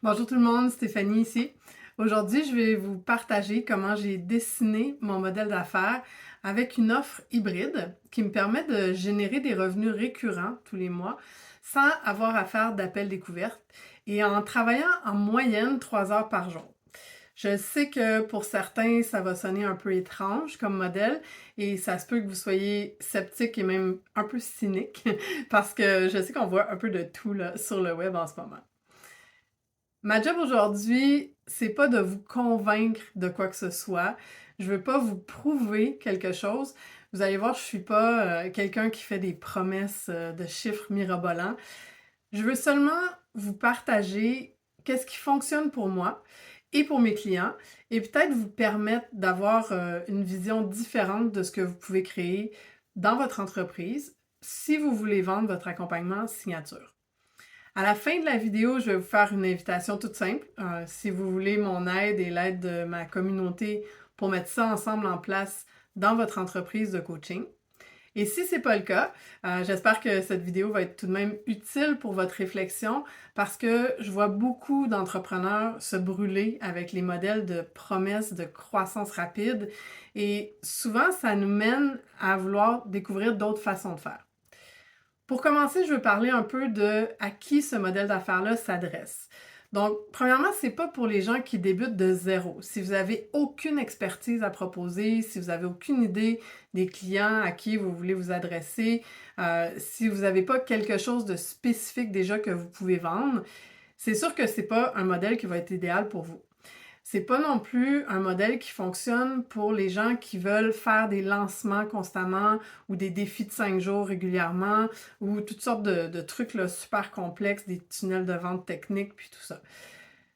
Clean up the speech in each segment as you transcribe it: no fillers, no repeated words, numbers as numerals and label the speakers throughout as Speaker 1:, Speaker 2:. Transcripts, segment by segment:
Speaker 1: Bonjour tout le monde, Stéphanie ici. Aujourd'hui, je vais vous partager comment j'ai dessiné mon modèle d'affaires avec une offre hybride qui me permet de générer des revenus récurrents tous les mois sans avoir à faire d'appels découvertes et en travaillant en moyenne 3 heures par jour. Je sais que pour certains, ça va sonner un peu étrange comme modèle et ça se peut que vous soyez sceptique et même un peu cynique parce que je sais qu'on voit un peu de tout là, sur le web en ce moment. Ma job aujourd'hui, c'est pas de vous convaincre de quoi que ce soit. Je veux pas vous prouver quelque chose. Vous allez voir, je suis pas quelqu'un qui fait des promesses de chiffres mirobolants. Je veux seulement vous partager qu'est-ce qui fonctionne pour moi et pour mes clients et peut-être vous permettre d'avoir une vision différente de ce que vous pouvez créer dans votre entreprise si vous voulez vendre votre accompagnement signature. À la fin de la vidéo, je vais vous faire une invitation toute simple. Si vous voulez mon aide et l'aide de ma communauté pour mettre ça ensemble en place dans votre entreprise de coaching. Et si ce n'est pas le cas, j'espère que cette vidéo va être tout de même utile pour votre réflexion parce que je vois beaucoup d'entrepreneurs se brûler avec les modèles de promesses de croissance rapide et souvent ça nous mène à vouloir découvrir d'autres façons de faire. Pour commencer, je veux parler un peu de à qui ce modèle d'affaires-là s'adresse. Donc, premièrement, c'est pas pour les gens qui débutent de zéro. Si vous avez aucune expertise à proposer, si vous avez aucune idée des clients à qui vous voulez vous adresser, si vous n'avez pas quelque chose de spécifique déjà que vous pouvez vendre, c'est sûr que c'est pas un modèle qui va être idéal pour vous. C'est pas non plus un modèle qui fonctionne pour les gens qui veulent faire des lancements constamment ou des défis de 5 jours régulièrement ou toutes sortes de trucs là, super complexes, des tunnels de vente techniques puis tout ça.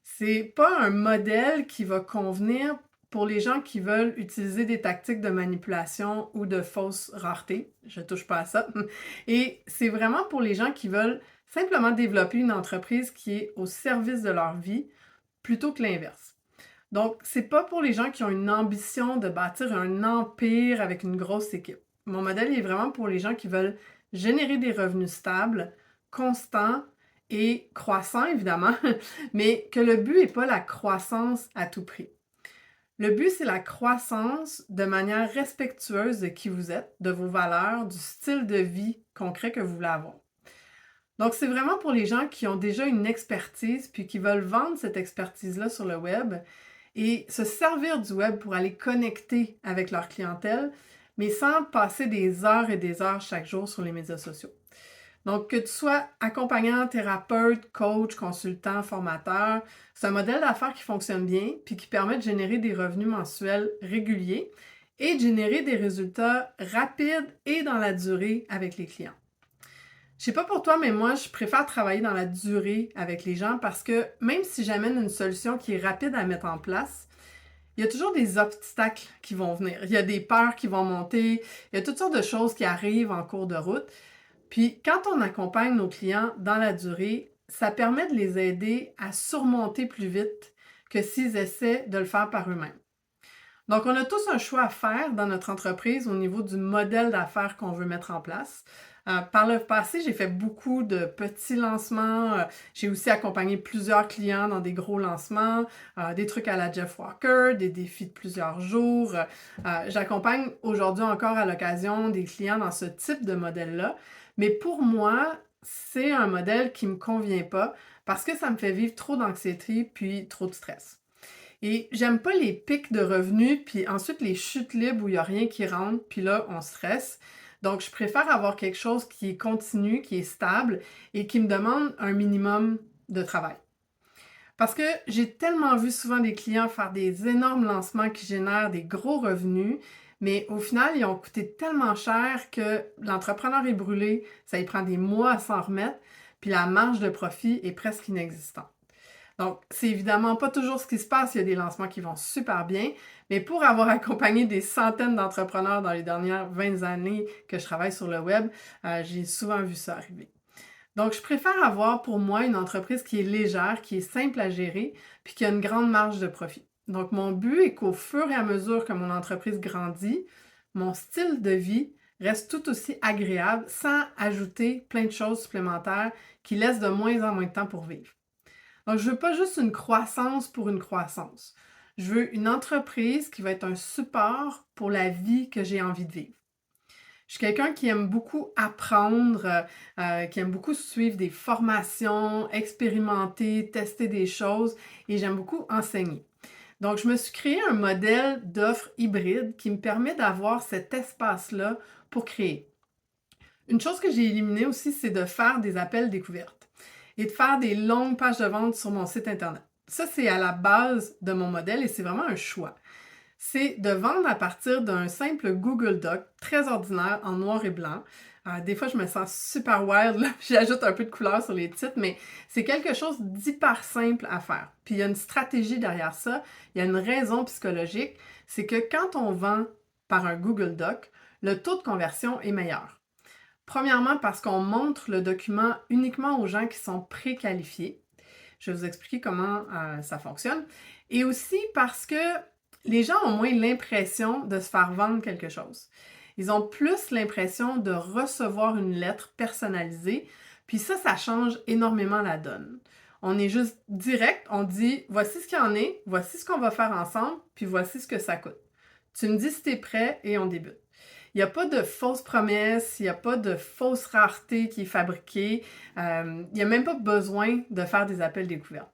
Speaker 1: C'est pas un modèle qui va convenir pour les gens qui veulent utiliser des tactiques de manipulation ou de fausse rareté. Je touche pas à ça. Et c'est vraiment pour les gens qui veulent simplement développer une entreprise qui est au service de leur vie plutôt que l'inverse. Donc, c'est pas pour les gens qui ont une ambition de bâtir un empire avec une grosse équipe. Mon modèle est vraiment pour les gens qui veulent générer des revenus stables, constants et croissants, évidemment, mais que le but n'est pas la croissance à tout prix. Le but, c'est la croissance de manière respectueuse de qui vous êtes, de vos valeurs, du style de vie concret que vous voulez avoir. Donc, c'est vraiment pour les gens qui ont déjà une expertise puis qui veulent vendre cette expertise-là sur le web et se servir du web pour aller connecter avec leur clientèle, mais sans passer des heures et des heures chaque jour sur les médias sociaux. Donc, que tu sois accompagnant, thérapeute, coach, consultant, formateur, c'est un modèle d'affaires qui fonctionne bien puis qui permet de générer des revenus mensuels réguliers et de générer des résultats rapides et dans la durée avec les clients. Je sais pas pour toi, mais moi, je préfère travailler dans la durée avec les gens parce que même si j'amène une solution qui est rapide à mettre en place, il y a toujours des obstacles qui vont venir. Il y a des peurs qui vont monter, il y a toutes sortes de choses qui arrivent en cours de route. Puis quand on accompagne nos clients dans la durée, ça permet de les aider à surmonter plus vite que s'ils essaient de le faire par eux-mêmes. Donc, on a tous un choix à faire dans notre entreprise au niveau du modèle d'affaires qu'on veut mettre en place. Par le passé, j'ai fait beaucoup de petits lancements. J'ai aussi accompagné plusieurs clients dans des gros lancements, des trucs à la Jeff Walker, des défis de plusieurs jours. J'accompagne aujourd'hui encore à l'occasion des clients dans ce type de modèle-là. Mais pour moi, c'est un modèle qui ne me convient pas parce que ça me fait vivre trop d'anxiété puis trop de stress. Et j'aime pas les pics de revenus, puis ensuite les chutes libres où il n'y a rien qui rentre, puis là, on stresse. Donc, je préfère avoir quelque chose qui est continu, qui est stable et qui me demande un minimum de travail. Parce que j'ai tellement vu souvent des clients faire des énormes lancements qui génèrent des gros revenus, mais au final, ils ont coûté tellement cher que l'entrepreneur est brûlé, ça y prend des mois à s'en remettre, puis la marge de profit est presque inexistante. Donc, c'est évidemment pas toujours ce qui se passe. Il y a des lancements qui vont super bien, mais pour avoir accompagné des centaines d'entrepreneurs dans les dernières 20 années que je travaille sur le web, j'ai souvent vu ça arriver. Donc, je préfère avoir pour moi une entreprise qui est légère, qui est simple à gérer, puis qui a une grande marge de profit. Donc, mon but est qu'au fur et à mesure que mon entreprise grandit, mon style de vie reste tout aussi agréable sans ajouter plein de choses supplémentaires qui laissent de moins en moins de temps pour vivre. Donc, je veux pas juste une croissance pour une croissance. Je veux une entreprise qui va être un support pour la vie que j'ai envie de vivre. Je suis quelqu'un qui aime beaucoup apprendre, qui aime beaucoup suivre des formations, expérimenter, tester des choses et j'aime beaucoup enseigner. Donc, je me suis créé un modèle d'offre hybride qui me permet d'avoir cet espace-là pour créer. Une chose que j'ai éliminée aussi, c'est de faire des appels découvertes et de faire des longues pages de vente sur mon site Internet. Ça, c'est à la base de mon modèle et c'est vraiment un choix. C'est de vendre à partir d'un simple Google Doc très ordinaire en noir et blanc. Des fois, je me sens super wild, là, puis j'ajoute un peu de couleur sur les titres, mais c'est quelque chose d'hyper simple à faire. Puis il y a une stratégie derrière ça, il y a une raison psychologique, c'est que quand on vend par un Google Doc, le taux de conversion est meilleur. Premièrement, parce qu'on montre le document uniquement aux gens qui sont préqualifiés. Je vais vous expliquer comment ça fonctionne. Et aussi parce que les gens ont moins l'impression de se faire vendre quelque chose. Ils ont plus l'impression de recevoir une lettre personnalisée, puis ça change énormément la donne. On est juste direct, on dit voici ce qu'il y en est, voici ce qu'on va faire ensemble, puis voici ce que ça coûte. Tu me dis si tu es prêt et on débute. Il n'y a pas de fausses promesses, il n'y a pas de fausse rareté qui est fabriquée, il n'y a même pas besoin de faire des appels découvertes.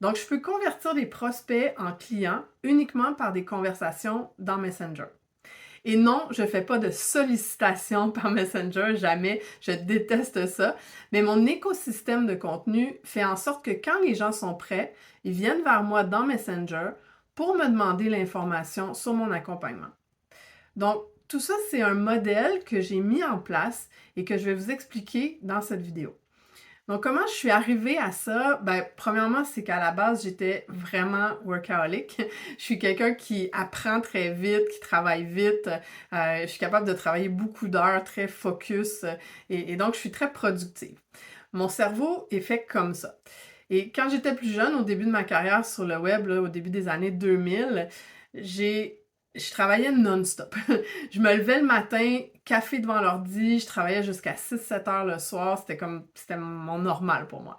Speaker 1: Donc, je peux convertir des prospects en clients uniquement par des conversations dans Messenger. Et non, je ne fais pas de sollicitation par Messenger, jamais, je déteste ça, mais mon écosystème de contenu fait en sorte que quand les gens sont prêts, ils viennent vers moi dans Messenger pour me demander l'information sur mon accompagnement. Donc, tout ça, c'est un modèle que j'ai mis en place et que je vais vous expliquer dans cette vidéo. Donc, comment je suis arrivée à ça? Ben, premièrement, c'est qu'à la base, j'étais vraiment workaholic. Je suis quelqu'un qui apprend très vite, qui travaille vite. Je suis capable de travailler beaucoup d'heures, très focus. Et donc, je suis très productive. Mon cerveau est fait comme ça. Et quand j'étais plus jeune, au début de ma carrière sur le web, là, au début des années 2000, je travaillais non-stop. Je me levais le matin, café devant l'ordi, je travaillais jusqu'à 6-7 heures le soir, c'était mon normal pour moi.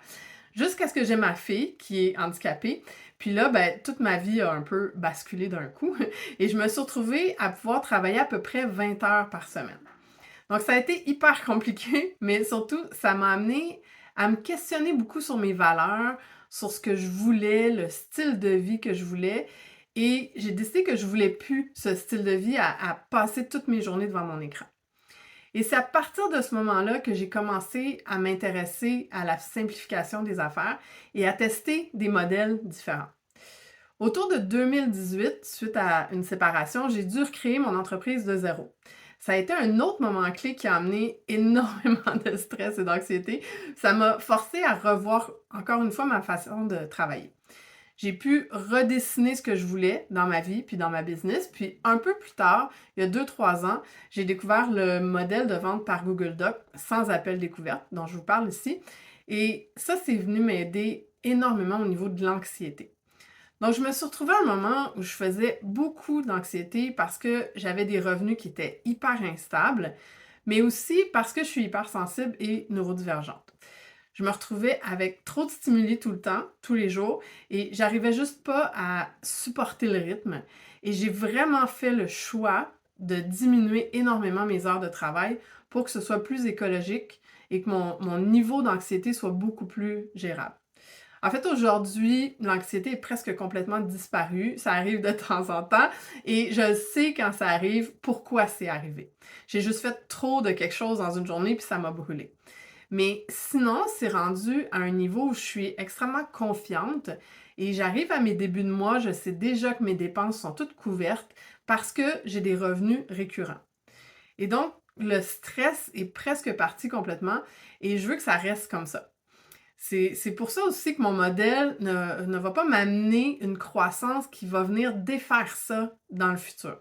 Speaker 1: Jusqu'à ce que j'ai ma fille qui est handicapée, puis là, ben, toute ma vie a un peu basculé d'un coup et je me suis retrouvée à pouvoir travailler à peu près 20 heures par semaine. Donc ça a été hyper compliqué, mais surtout, ça m'a amené à me questionner beaucoup sur mes valeurs, sur ce que je voulais, le style de vie que je voulais. Et j'ai décidé que je voulais plus ce style de vie à passer toutes mes journées devant mon écran. Et c'est à partir de ce moment-là que j'ai commencé à m'intéresser à la simplification des affaires et à tester des modèles différents. Autour de 2018, suite à une séparation, j'ai dû recréer mon entreprise de zéro. Ça a été un autre moment clé qui a amené énormément de stress et d'anxiété. Ça m'a forcé à revoir encore une fois ma façon de travailler. J'ai pu redessiner ce que je voulais dans ma vie puis dans ma business. Puis un peu plus tard, il y a 2-3 ans, j'ai découvert le modèle de vente par Google Doc sans appel découverte dont je vous parle ici. Et ça, c'est venu m'aider énormément au niveau de l'anxiété. Donc, je me suis retrouvée à un moment où je faisais beaucoup d'anxiété parce que j'avais des revenus qui étaient hyper instables, mais aussi parce que je suis hyper sensible et neurodivergente. Je me retrouvais avec trop de stimuli tout le temps, tous les jours, et j'arrivais juste pas à supporter le rythme. Et j'ai vraiment fait le choix de diminuer énormément mes heures de travail pour que ce soit plus écologique et que mon niveau d'anxiété soit beaucoup plus gérable. En fait, aujourd'hui, l'anxiété est presque complètement disparue. Ça arrive de temps en temps et je sais quand ça arrive pourquoi c'est arrivé. J'ai juste fait trop de quelque chose dans une journée puis ça m'a brûlé. Mais sinon, c'est rendu à un niveau où je suis extrêmement confiante et j'arrive à mes débuts de mois, je sais déjà que mes dépenses sont toutes couvertes parce que j'ai des revenus récurrents. Et donc, le stress est presque parti complètement et je veux que ça reste comme ça. C'est pour ça aussi que mon modèle ne va pas m'amener une croissance qui va venir défaire ça dans le futur.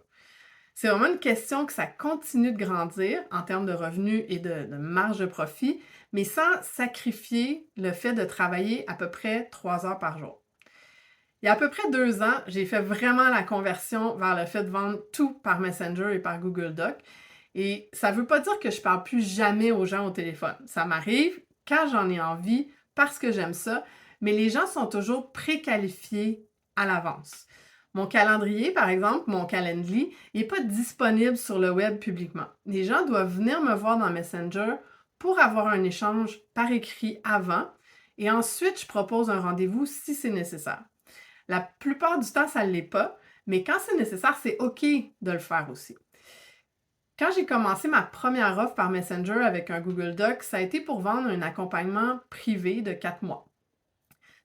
Speaker 1: C'est vraiment une question que ça continue de grandir en termes de revenus et de marge de profit, mais sans sacrifier le fait de travailler à peu près 3 heures par jour. Il y a à peu près 2 ans, j'ai fait vraiment la conversion vers le fait de vendre tout par Messenger et par Google Doc. Et ça ne veut pas dire que je ne parle plus jamais aux gens au téléphone. Ça m'arrive quand j'en ai envie, parce que j'aime ça, mais les gens sont toujours préqualifiés à l'avance. Mon calendrier, par exemple, mon Calendly, n'est pas disponible sur le web publiquement. Les gens doivent venir me voir dans Messenger pour avoir un échange par écrit avant et ensuite je propose un rendez-vous si c'est nécessaire. La plupart du temps, ça ne l'est pas, mais quand c'est nécessaire, c'est OK de le faire aussi. Quand j'ai commencé ma première offre par Messenger avec un Google Doc, ça a été pour vendre un accompagnement privé de 4 mois.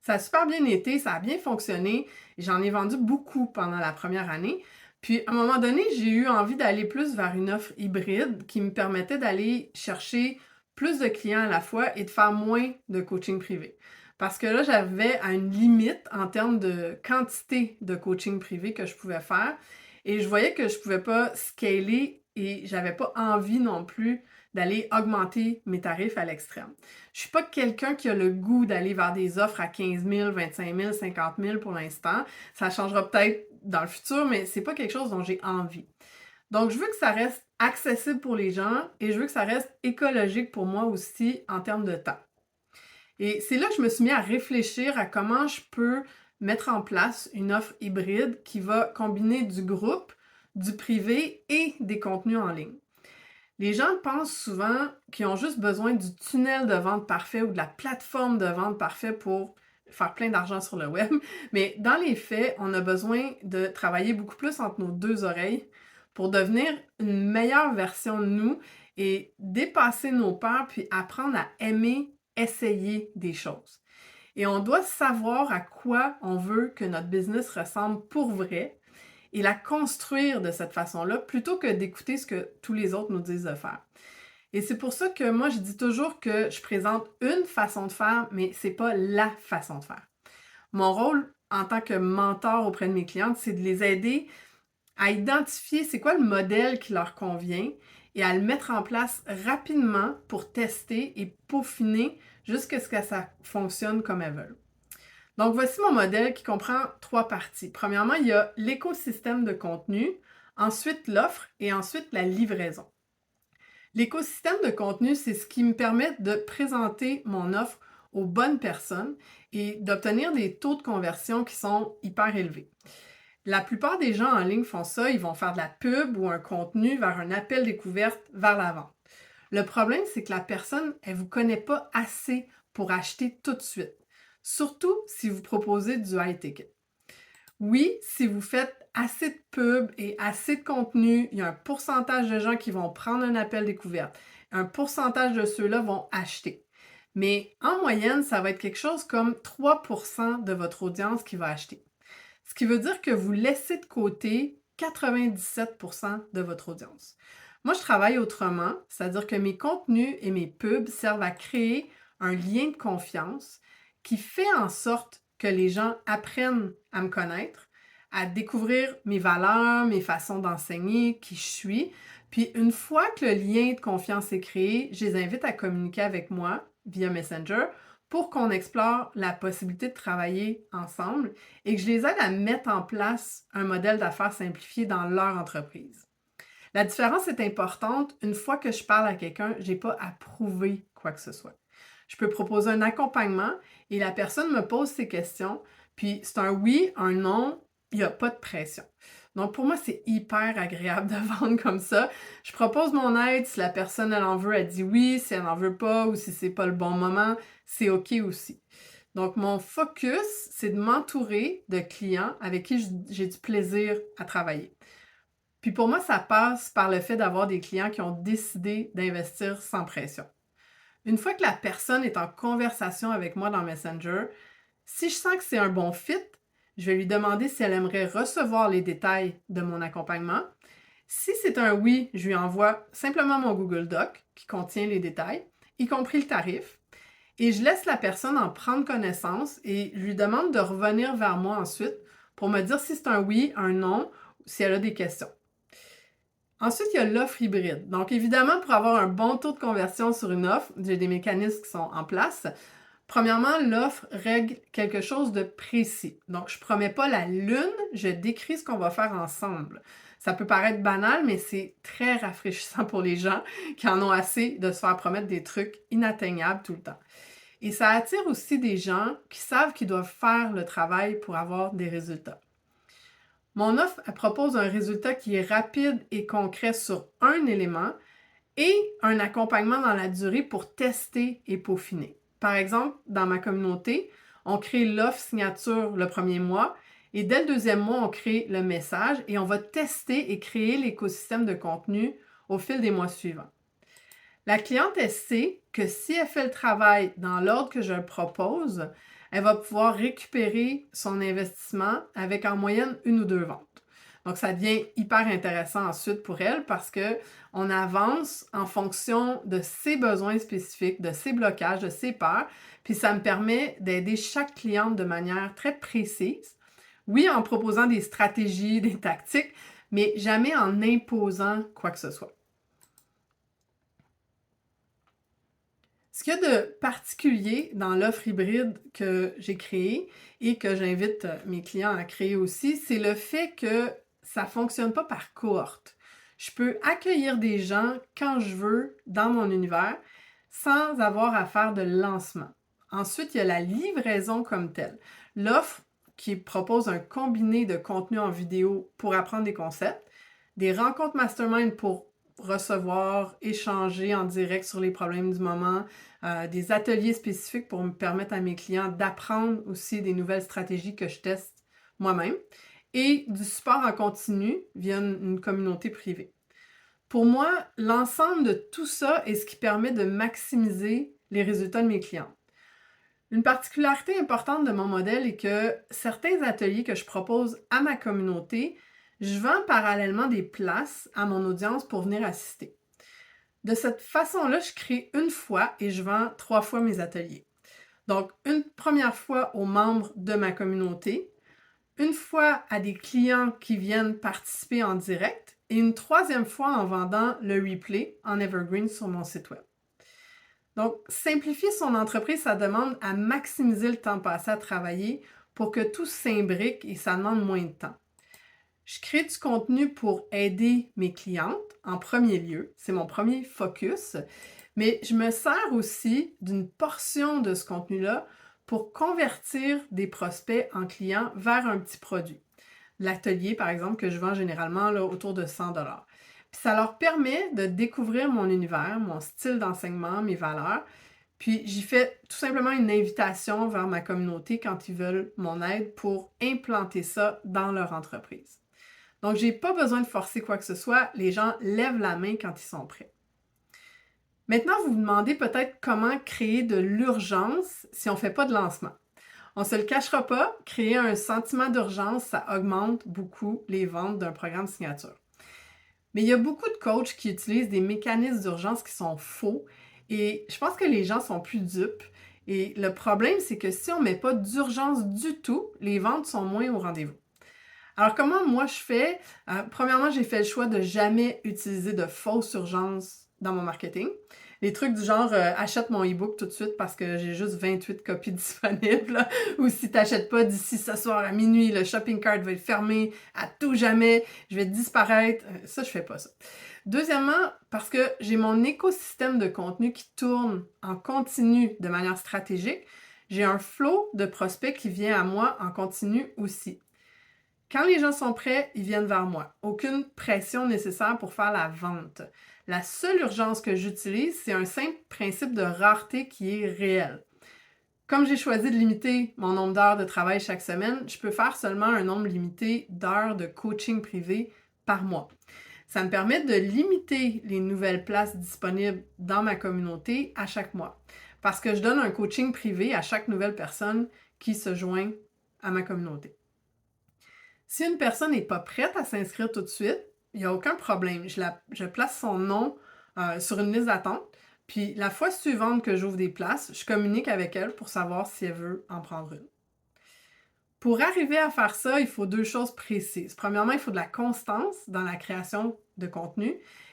Speaker 1: Ça a super bien été, ça a bien fonctionné. J'en ai vendu beaucoup pendant la première année. Puis, à un moment donné, j'ai eu envie d'aller plus vers une offre hybride qui me permettait d'aller chercher plus de clients à la fois et de faire moins de coaching privé. Parce que là, j'avais à une limite en termes de quantité de coaching privé que je pouvais faire. Et je voyais que je ne pouvais pas scaler et j'avais pas envie non plus d'aller augmenter mes tarifs à l'extrême. Je suis pas quelqu'un qui a le goût d'aller vers des offres à 15 000, 25 000, 50 000 pour l'instant. Ça changera peut-être dans le futur, mais c'est pas quelque chose dont j'ai envie. Donc, je veux que ça reste accessible pour les gens et je veux que ça reste écologique pour moi aussi en termes de temps. Et c'est là que je me suis mis à réfléchir à comment je peux mettre en place une offre hybride qui va combiner du groupe, du privé et des contenus en ligne. Les gens pensent souvent qu'ils ont juste besoin du tunnel de vente parfait ou de la plateforme de vente parfait pour faire plein d'argent sur le web. Mais dans les faits, on a besoin de travailler beaucoup plus entre nos deux oreilles pour devenir une meilleure version de nous et dépasser nos peurs puis apprendre à aimer essayer des choses. Et on doit savoir à quoi on veut que notre business ressemble pour vrai et la construire de cette façon-là plutôt que d'écouter ce que tous les autres nous disent de faire. Et c'est pour ça que moi, je dis toujours que je présente une façon de faire, mais c'est pas la façon de faire. Mon rôle en tant que mentor auprès de mes clientes, c'est de les aider à identifier c'est quoi le modèle qui leur convient et à le mettre en place rapidement pour tester et peaufiner jusqu'à ce que ça fonctionne comme elles veulent. Donc, voici mon modèle qui comprend 3 parties. Premièrement, il y a l'écosystème de contenu, ensuite l'offre et ensuite la livraison. L'écosystème de contenu, c'est ce qui me permet de présenter mon offre aux bonnes personnes et d'obtenir des taux de conversion qui sont hyper élevés. La plupart des gens en ligne font ça, ils vont faire de la pub ou un contenu vers un appel découverte vers la vente. Le problème, c'est que la personne, elle ne vous connaît pas assez pour acheter tout de suite. Surtout si vous proposez du high ticket. Oui, si vous faites assez de pubs et assez de contenu, il y a un pourcentage de gens qui vont prendre un appel découverte. Un pourcentage de ceux-là vont acheter. Mais en moyenne, ça va être quelque chose comme 3% de votre audience qui va acheter. Ce qui veut dire que vous laissez de côté 97% de votre audience. Moi, je travaille autrement, c'est-à-dire que mes contenus et mes pubs servent à créer un lien de confiance qui fait en sorte que les gens apprennent à me connaître, à découvrir mes valeurs, mes façons d'enseigner, qui je suis. Puis une fois que le lien de confiance est créé, je les invite à communiquer avec moi via Messenger pour qu'on explore la possibilité de travailler ensemble et que je les aide à mettre en place un modèle d'affaires simplifié dans leur entreprise. La différence est importante. Une fois que je parle à quelqu'un, je n'ai pas à prouver quoi que ce soit. Je peux proposer un accompagnement et la personne me pose ses questions, puis c'est un oui, un non, il n'y a pas de pression. Donc pour moi, c'est hyper agréable de vendre comme ça. Je propose mon aide, si la personne elle en veut, elle dit oui, si elle n'en veut pas ou si c'est pas le bon moment, c'est OK aussi. Donc mon focus, c'est de m'entourer de clients avec qui j'ai du plaisir à travailler. Puis pour moi, ça passe par le fait d'avoir des clients qui ont décidé d'investir sans pression. Une fois que la personne est en conversation avec moi dans Messenger, si je sens que c'est un bon fit, je vais lui demander si elle aimerait recevoir les détails de mon accompagnement. Si c'est un oui, je lui envoie simplement mon Google Doc qui contient les détails, y compris le tarif. Et je laisse la personne en prendre connaissance et je lui demande de revenir vers moi ensuite pour me dire si c'est un oui, un non, ou si elle a des questions. Ensuite, il y a l'offre hybride. Donc, évidemment, pour avoir un bon taux de conversion sur une offre, j'ai des mécanismes qui sont en place. Premièrement, l'offre règle quelque chose de précis. Donc, je ne promets pas la lune, je décris ce qu'on va faire ensemble. Ça peut paraître banal, mais c'est très rafraîchissant pour les gens qui en ont assez de se faire promettre des trucs inatteignables tout le temps. Et ça attire aussi des gens qui savent qu'ils doivent faire le travail pour avoir des résultats. Mon offre, elle propose un résultat qui est rapide et concret sur un élément et un accompagnement dans la durée pour tester et peaufiner. Par exemple, dans ma communauté, on crée l'offre signature le premier mois et dès le deuxième mois, on crée le message et on va tester et créer l'écosystème de contenu au fil des mois suivants. La cliente, elle sait que si elle fait le travail dans l'ordre que je le propose, elle va pouvoir récupérer son investissement avec en moyenne 1 ou 2 ventes. Donc, ça devient hyper intéressant ensuite pour elle parce qu'on avance en fonction de ses besoins spécifiques, de ses blocages, de ses peurs, puis ça me permet d'aider chaque cliente de manière très précise. Oui, en proposant des stratégies, des tactiques, mais jamais en imposant quoi que ce soit. Ce qu'il y a de particulier dans l'offre hybride que j'ai créée et que j'invite mes clients à créer aussi, c'est le fait que ça ne fonctionne pas par cohorte. Je peux accueillir des gens quand je veux dans mon univers sans avoir à faire de lancement. Ensuite, il y a la livraison comme telle. L'offre qui propose un combiné de contenu en vidéo pour apprendre des concepts, des rencontres mastermind pour recevoir, échanger en direct sur les problèmes du moment, des ateliers spécifiques pour me permettre à mes clients d'apprendre aussi des nouvelles stratégies que je teste moi-même et du support en continu via une communauté privée. Pour moi, l'ensemble de tout ça est ce qui permet de maximiser les résultats de mes clients. Une particularité importante de mon modèle est que certains ateliers que je propose à ma communauté, je vends parallèlement des places à mon audience pour venir assister. De cette façon-là, je crée une fois et je vends 3 fois mes ateliers. Donc, une première fois aux membres de ma communauté, une fois à des clients qui viennent participer en direct et une troisième fois en vendant le replay en evergreen sur mon site web. Donc, simplifier son entreprise, ça demande à maximiser le temps passé à travailler pour que tout s'imbrique et ça demande moins de temps. Je crée du contenu pour aider mes clientes en premier lieu, c'est mon premier focus, mais je me sers aussi d'une portion de ce contenu-là pour convertir des prospects en clients vers un petit produit. L'atelier, par exemple, que je vends généralement là, autour de 100 $. Puis ça leur permet de découvrir mon univers, mon style d'enseignement, mes valeurs. Puis j'y fais tout simplement une invitation vers ma communauté quand ils veulent mon aide pour implanter ça dans leur entreprise. Donc, je n'ai pas besoin de forcer quoi que ce soit. Les gens lèvent la main quand ils sont prêts. Maintenant, vous vous demandez peut-être comment créer de l'urgence si on ne fait pas de lancement. On ne se le cachera pas, créer un sentiment d'urgence, ça augmente beaucoup les ventes d'un programme signature. Mais il y a beaucoup de coachs qui utilisent des mécanismes d'urgence qui sont faux et je pense que les gens sont plus dupes. Et le problème, c'est que si on ne met pas d'urgence du tout, les ventes sont moins au rendez-vous. Alors, comment moi je fais? Premièrement, j'ai fait le choix de jamais utiliser de fausses urgences dans mon marketing. Les trucs du genre achète mon e-book tout de suite parce que j'ai juste 28 copies disponibles. Là. Ou si tu n'achètes pas d'ici ce soir à minuit, le shopping cart va être fermé à tout jamais, je vais disparaître. Ça, je fais pas ça. Deuxièmement, parce que j'ai mon écosystème de contenu qui tourne en continu de manière stratégique, j'ai un flot de prospects qui vient à moi en continu aussi. Quand les gens sont prêts, ils viennent vers moi. Aucune pression nécessaire pour faire la vente. La seule urgence que j'utilise, c'est un simple principe de rareté qui est réel. Comme j'ai choisi de limiter mon nombre d'heures de travail chaque semaine, je peux faire seulement un nombre limité d'heures de coaching privé par mois. Ça me permet de limiter les nouvelles places disponibles dans ma communauté à chaque mois. Parce que je donne un coaching privé à chaque nouvelle personne qui se joint à ma communauté. Si une personne n'est pas prête à s'inscrire tout de suite, il n'y a aucun problème. Je place son nom sur une liste d'attente. Puis la fois suivante que j'ouvre des places, je communique avec elle pour savoir si elle veut en prendre une. Pour arriver à faire ça, il faut 2 choses précises. Premièrement, il faut de la constance dans la création de contenu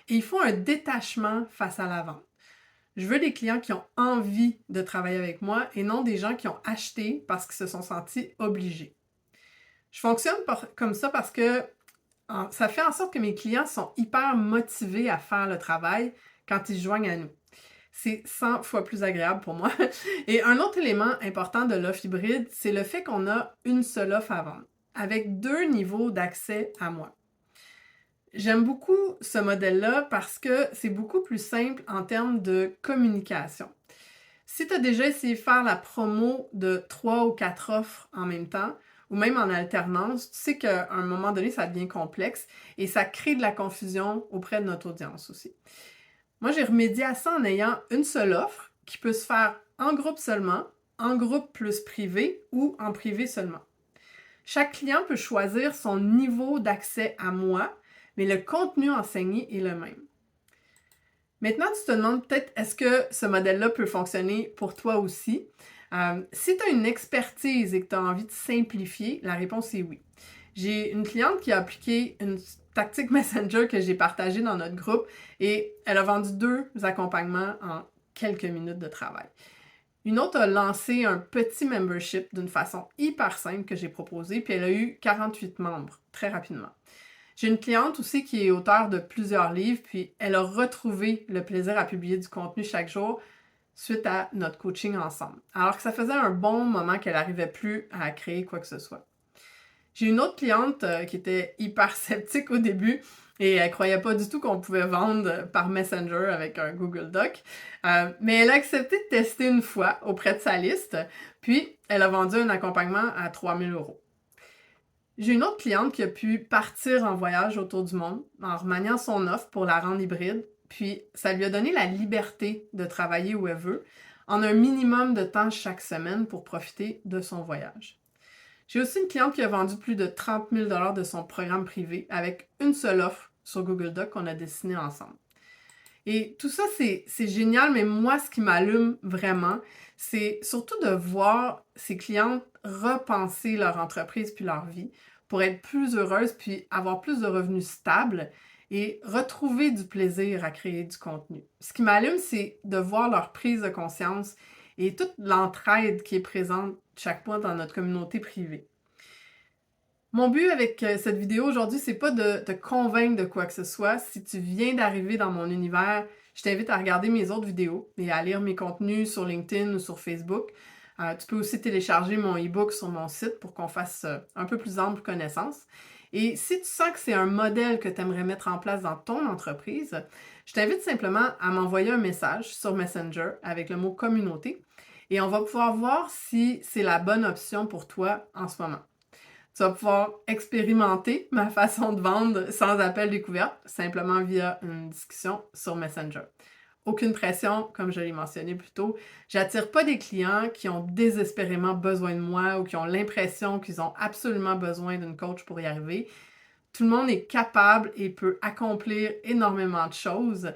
Speaker 1: et il faut un détachement face à la vente. Je veux des clients qui ont envie de travailler avec moi et non des gens qui ont acheté parce qu'ils se sont sentis obligés. Je fonctionne comme ça parce que ça fait en sorte que mes clients sont hyper motivés à faire le travail quand ils se joignent à nous. c'est 100 fois plus agréable pour moi. Et un autre élément important de l'offre hybride, c'est le fait qu'on a une seule offre à vendre, avec 2 niveaux d'accès à moi. J'aime beaucoup ce modèle-là parce que c'est beaucoup plus simple en termes de communication. Si tu as déjà essayé de faire la promo de 3 ou 4 offres en même temps, ou même en alternance, tu sais qu'à un moment donné, ça devient complexe et ça crée de la confusion auprès de notre audience aussi. Moi, j'ai remédié à ça en ayant une seule offre qui peut se faire en groupe seulement, en groupe plus privé ou en privé seulement. Chaque client peut choisir son niveau d'accès à moi, mais le contenu enseigné est le même. Maintenant, tu te demandes peut-être, est-ce que ce modèle-là peut fonctionner pour toi aussi? Si tu as une expertise et que tu as envie de simplifier, la réponse est oui. J'ai une cliente qui a appliqué une tactique Messenger que j'ai partagée dans notre groupe et elle a vendu 2 accompagnements en quelques minutes de travail. Une autre a lancé un petit membership d'une façon hyper simple que j'ai proposé, puis elle a eu 48 membres très rapidement. J'ai une cliente aussi qui est auteure de plusieurs livres, puis elle a retrouvé le plaisir à publier du contenu chaque jour suite à notre coaching ensemble. Alors que ça faisait un bon moment qu'elle n'arrivait plus à créer quoi que ce soit. J'ai une autre cliente qui était hyper sceptique au début et elle croyait pas du tout qu'on pouvait vendre par Messenger avec un Google Doc. Mais elle a accepté de tester une fois auprès de sa liste, puis elle a vendu un accompagnement à 3 000 €. J'ai une autre cliente qui a pu partir en voyage autour du monde en remaniant son offre pour la rendre hybride, puis ça lui a donné la liberté de travailler où elle veut, en un minimum de temps chaque semaine pour profiter de son voyage. J'ai aussi une cliente qui a vendu plus de 30 000 $ de son programme privé avec une seule offre sur Google Doc qu'on a dessiné ensemble. Et tout ça, c'est génial, mais moi, ce qui m'allume vraiment, c'est surtout de voir ces clientes repenser leur entreprise puis leur vie pour être plus heureuses puis avoir plus de revenus stables et retrouver du plaisir à créer du contenu. Ce qui m'allume, c'est de voir leur prise de conscience et toute l'entraide qui est présente chaque mois dans notre communauté privée. Mon but avec cette vidéo aujourd'hui, c'est pas de te convaincre de quoi que ce soit. Si tu viens d'arriver dans mon univers, je t'invite à regarder mes autres vidéos et à lire mes contenus sur LinkedIn ou sur Facebook. Tu peux aussi télécharger mon e-book sur mon site pour qu'on fasse un peu plus ample connaissance. Et si tu sens que c'est un modèle que tu aimerais mettre en place dans ton entreprise, je t'invite simplement à m'envoyer un message sur Messenger avec le mot communauté et on va pouvoir voir si c'est la bonne option pour toi en ce moment. Tu vas pouvoir expérimenter ma façon de vendre sans appel découverte, simplement via une discussion sur Messenger. Aucune pression, comme je l'ai mentionné plus tôt. J'attire pas des clients qui ont désespérément besoin de moi ou qui ont l'impression qu'ils ont absolument besoin d'une coach pour y arriver. Tout le monde est capable et peut accomplir énormément de choses.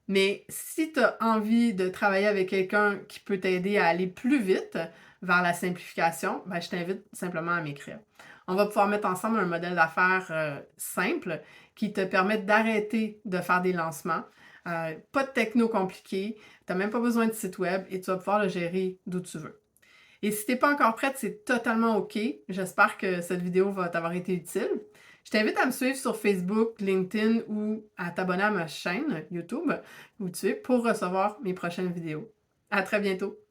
Speaker 1: Mais si tu as envie de travailler avec quelqu'un qui peut t'aider à aller plus vite vers la simplification, ben, je t'invite simplement à m'écrire. On va pouvoir mettre ensemble un modèle d'affaires simple qui te permette d'arrêter de faire des lancements. Pas de techno compliqué, tu n'as même pas besoin de site web et tu vas pouvoir le gérer d'où tu veux. Et si tu n'es pas encore prête, c'est totalement OK. J'espère que cette vidéo va t'avoir été utile. Je t'invite à me suivre sur Facebook, LinkedIn ou à t'abonner à ma chaîne YouTube où tu es pour recevoir mes prochaines vidéos. À très bientôt!